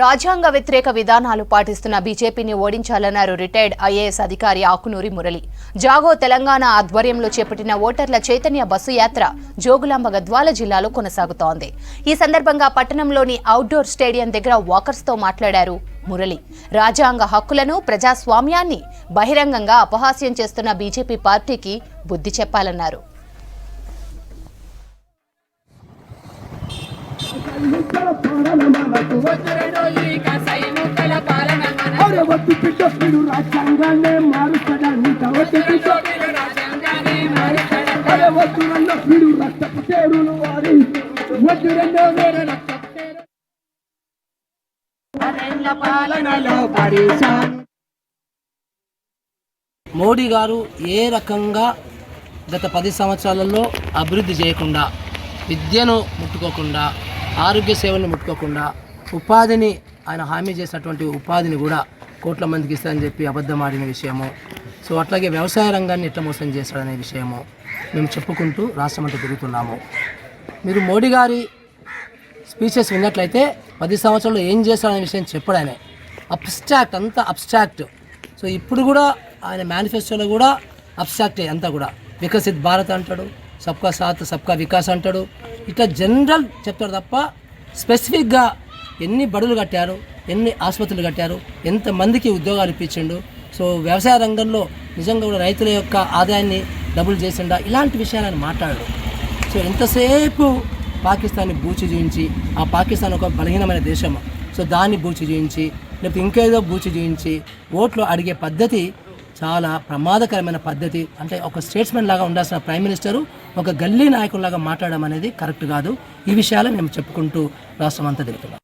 రాజ్యాంగ వ్యతిరేక విధానాలు పాటిస్తున్న బీజేపీని ఓడించాలన్నారు రిటైర్డ్ ఐఏఎస్ అధికారి ఆకునూరి మురళి. జాగో తెలంగాణ ఆధ్వర్యంలో చేపట్టిన ఓటర్ల చైతన్య బస్సు యాత్ర జోగులాంబ గద్వాల జిల్లాలో కొనసాగుతోంది. ఈ సందర్భంగా పట్టణంలోని అవుట్డోర్ స్టేడియం దగ్గర వాకర్స్తో మాట్లాడారు మురళి. రాజ్యాంగ హక్కులను, ప్రజాస్వామ్యాన్ని బహిరంగంగా అపహాస్యం చేస్తున్న బీజేపీ పార్టీకి బుద్ధి చెప్పాలన్నారు. మోడీ గారు ఏ రకంగా గత 10 సంవత్సరాలలో అభివృద్ధి చేయకుండా, విద్యను ముట్టుకోకుండా, ఆరోగ్య సేవలను ముట్టుకోకుండా, ఉపాధిని ఆయన హామీ చేసినటువంటి ఉపాధిని కూడా కోట్ల మందికి ఇస్తారని చెప్పి అబద్ధం ఆడిన విషయము, సో అట్లాగే వ్యవసాయ రంగాన్ని ఎట్లా మోసం చేస్తాడనే విషయము మేము చెప్పుకుంటూ రాష్ట్రమంతా తిరుగుతున్నాము. మీరు మోడీ గారి స్పీచెస్ విన్నట్లయితే 10 సంవత్సరాల్లో ఏం చేస్తాడనే విషయం చెప్పడానే అబ్స్ట్రాక్ట్, అంతా అబ్స్ట్రాక్ట్. సో ఇప్పుడు కూడా ఆయన మేనిఫెస్టోలో కూడా అబ్స్ట్రాక్టే అంతా కూడా. వికసిత్ భారత్ అంటాడు, సబ్కా సాత్ సబ్కా వికాస్ అంటాడు, ఇట్లా జనరల్ చెప్తాడు తప్ప స్పెసిఫిక్గా ఎన్ని బడులు కట్టారు, ఎన్ని ఆసుపత్రులు కట్టారు, ఎంతమందికి ఉద్యోగాలు ఇప్పించిండు, సో వ్యవసాయ రంగంలో నిజంగా కూడా రైతుల యొక్క ఆదాయాన్ని డబుల్ చేసిండా, ఇలాంటి విషయాలు ఆయన మాట్లాడాడు. సో ఎంతసేపు పాకిస్తాన్ని బూచి చూయించి, ఆ పాకిస్తాన్ ఒక బలహీనమైన దేశం, సో దాన్ని బూచి చూయించి, లేకపోతే ఇంకేదో బూచి చూయించి ఓట్లు అడిగే పద్ధతి చాలా ప్రమాదకరమైన పద్ధతి. అంటే ఒక స్టేట్స్మెన్ లాగా ఉండాల్సిన ప్రైమ్ మినిస్టరు ఒక గల్లీ నాయకుల్లాగా మాట్లాడడం అనేది కరెక్ట్ కాదు. ఈ విషయాలు మేము చెప్పుకుంటూ రాష్ట్రం అంతా తిరుగుతున్నాం.